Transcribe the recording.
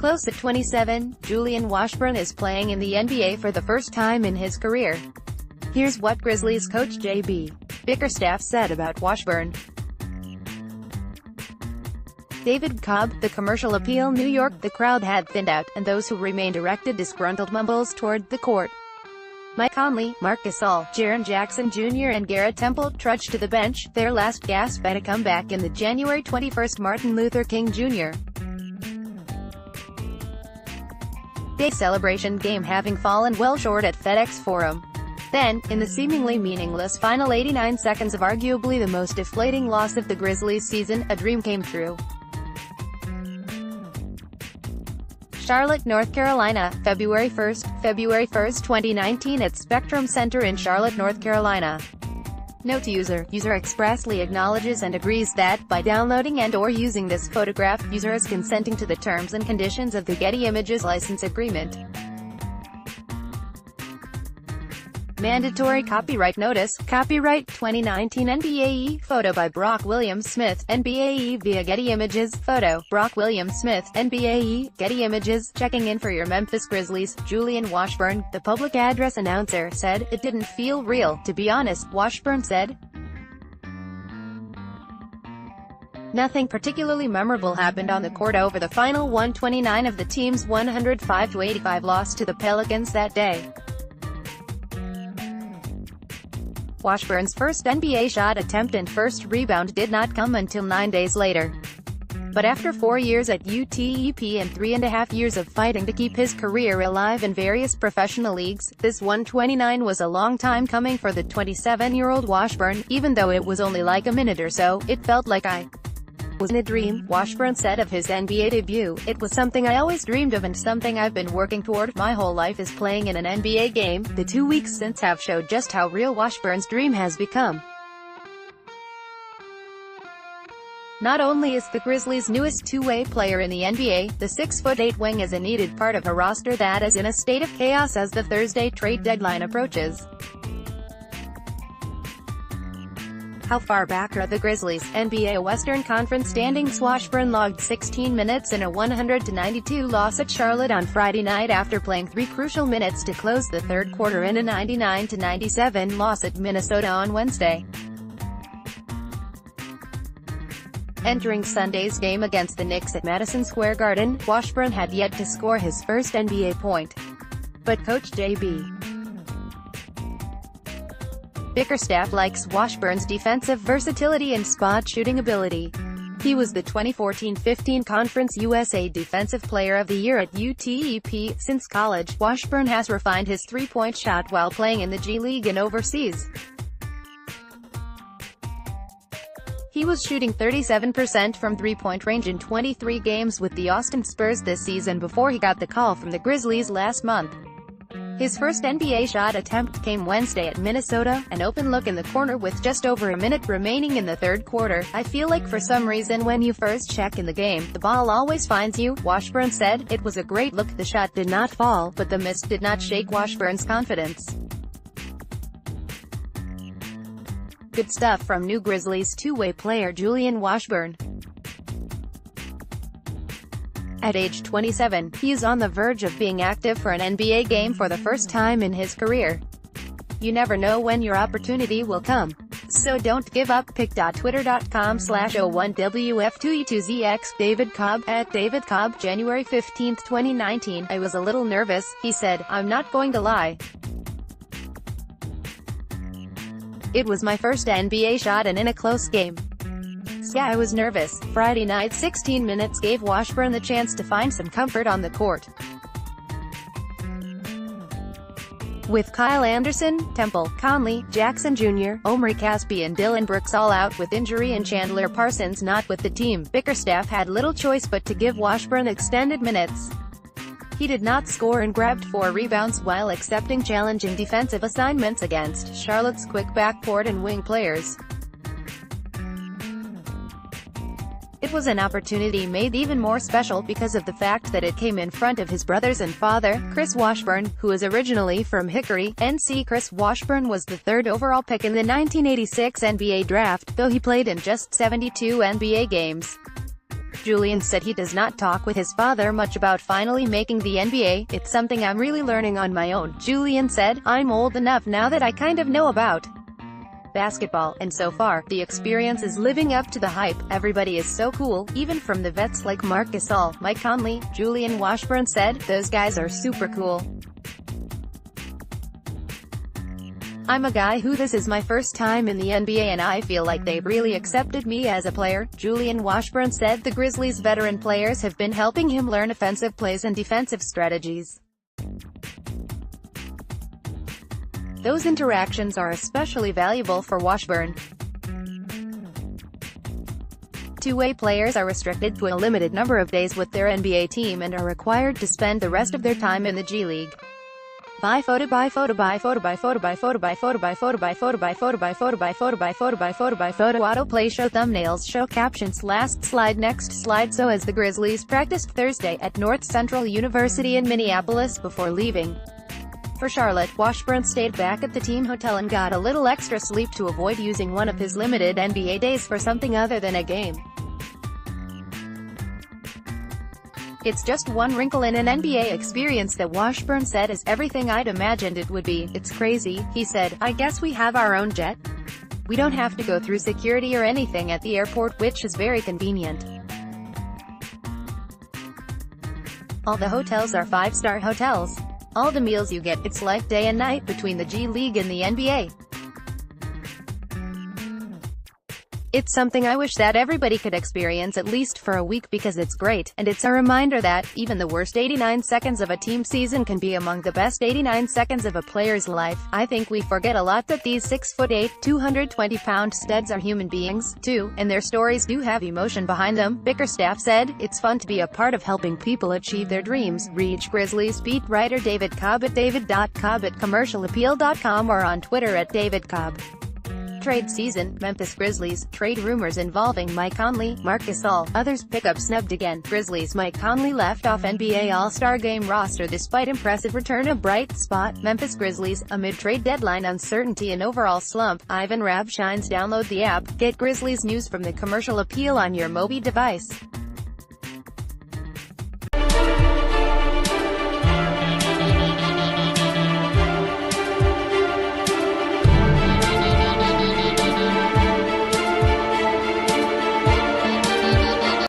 close at 27, Julian Washburn is playing in the NBA for the first time in his career. Here's what Grizzlies coach J.B. Bickerstaff said about Washburn. David Cobb, the Commercial AppealNEW YORK. The crowd had thinned out, and those who remained erected disgruntled mumbles toward the court. Conley, Marc Gasol, Jaren Jackson Jr. and Garrett Temple trudged to the bench, their last gasp at a comeback in the January 21 Martin Luther King Jr. Day celebration game, having fallen well short at FedExFo. Then, in the seemingly meaningless final 89 seconds of arguably the most deflating loss of the Grizzlies season, a dream came true. Charlotte, North Carolina, February 1, 2019 at Spectrum Center in Charlotte, North Carolina. Note: user expressly acknowledges and agrees that, by downloading and/or using this photograph, user is consenting to the terms and conditions of the Getty Images license agreement. Mandatory copyright notice. Copyright 2019 NBA photo by Brock Williams-Smith, NBA via Getty Images. Photo, Brock Williams-Smith, NBA, Getty Images. Checking in for your Memphis Grizzlies, Julian Washburn, the public address announcer, said, "It didn't feel real, to be honest," Washburn said. Nothing particularly memorable happened on the court over the final 129 of the team's 105-85 loss to the Pelicans that day. Washburn's first NBA shot attempt and first rebound did not come until 9 days later. But after 4 years at UTEP and 3.5 years of fighting to keep his career alive in various professional leagues, this 129 was a long time coming for the 27-year-old Washburn. Even though it was only like a minute or so, it felt like I was in a dream, Washburn said of his NBA debut. "It was something I always dreamed of and something I've been working toward my whole life, is playing in an NBA game." The 2 weeks since have showed just how real Washburn's dream has become. Not only is the Grizzlies' newest two-way player in the NBA, the 6'8" wing is a needed part of a roster that is in a state of chaos as the Thursday trade deadline approaches. How far back are the Grizzlies? NBA Western Conference standings. Washburn logged 16 minutes in a 100-92 loss at Charlotte on Friday night after playing 3 crucial minutes to close the third quarter in a 99-97 loss at Minnesota on Wednesday. Entering Sunday's game against the Knicks at Madison Square Garden, Washburn had yet to score his first NBA point. But coach J.B. Bickerstaff likes Washburn's defensive versatility and spot shooting ability. He was the 2014-15 Conference USA Defensive Player of the Year at UTEP. Since college, Washburn has refined his three-point shot while playing in the G League and overseas. He was shooting 37% from three-point range in 23 games with the Austin Spurs this season before he got the call from the Grizzlies last month. His first NBA shot attempt came Wednesday at Minnesota, an open look in the corner with just over a minute remaining in the third quarter. "I feel like for some reason when you first check in the game, the ball always finds you," Washburn said. "It was a great look. The shot did not fall, but the miss did not shake Washburn's confidence." Good stuff from new Grizzlies two-way player Julian Washburn. At age 27, he is on the verge of being active for an NBA game for the first time in his career. You never know when your opportunity will come. So don't give up. pic.twitter.com/01WF2E2ZX. David Cobb, at David Cobb, January 15, 2019. "I was a little nervous," he said. "I'm not going to lie. It was my first NBA shot and in a close game. Yeah, I was nervous." Friday night 16 minutes gave Washburn the chance to find some comfort on the court. With Kyle Anderson, Temple, Conley, Jackson Jr., Omri Caspi and Dillon Brooks all out with injury and Chandler Parsons not with the team, Bickerstaff had little choice but to give Washburn extended minutes. He did not score and grabbed 4 rebounds while accepting challenging defensive assignments against Charlotte's quick backcourt and wing players. It was an opportunity made even more special because of the fact that it came in front of his brothers and father, Chris Washburn, who is originally from Hickory, NC. Chris Washburn was the 3rd overall pick in the 1986 NBA draft, though he played in just 72 NBA games. Julian said he does not talk with his father much about finally making the NBA. "It's something I'm really learning on my own," Julian said. "I'm old enough now that I kind of know about basketball, and so far, the experience is living up to the hype. Everybody is so cool, even from the vets like Marc Gasol, Mike Conley." Julian Washburn said, "Those guys are super cool. I'm a guy who this is my first time in the NBA and I feel like they've really accepted me as a player." Julian Washburn said the Grizzlies' veteran players have been helping him learn offensive plays and defensive strategies. Those interactions are especially valuable for Washburn. Two-way players are restricted to a limited number of days with their NBA team and are required to spend the rest of their time in the G League. By photo by photo by photo by photo by photo by photo by photo by photo by photo by photo by photo by photo by photo by photo. Autoplay show thumbnails, show captions. Last slide, next slide. So as the Grizzlies practiced Thursday at North Central University in Minneapolis before leaving for Charlotte, Washburn stayed back at the team hotel and got a little extra sleep to avoid using one of his limited NBA days for something other than a game. "It's just one wrinkle in an NBA experience that Washburn said is everything I'd imagined it would be. It's crazy," he said. "I guess we have our own jet. We don't have to go through security or anything at the airport, which is very convenient. All the hotels are five-star hotels. All the meals you get, it's like day and night between the G League and the NBA. It's something I wish that everybody could experience at least for a week because it's great, and it's a reminder that, even the worst 89 seconds of a team season can be among the best 89 seconds of a player's life. I think we forget a lot that these 6'8", 220-pound studs are human beings, too, and their stories do have emotion behind them," Bickerstaff said. "It's fun to be a part of helping people achieve their dreams." Reach Grizzlies beat writer David Cobb at david.cobb@commercialappeal.com or on Twitter at davidcobb. Trade season, Memphis Grizzlies, trade rumors involving Mike Conley, Marc Gasol, others, pickup snubbed again. Grizzlies Mike Conley left off NBA All-Star Game roster despite impressive return. A bright spot, Memphis Grizzlies, amid trade deadline uncertainty and overall slump. Ivan Rabb shines. Download the app, get Grizzlies news from the Commercial Appeal on your mobile device.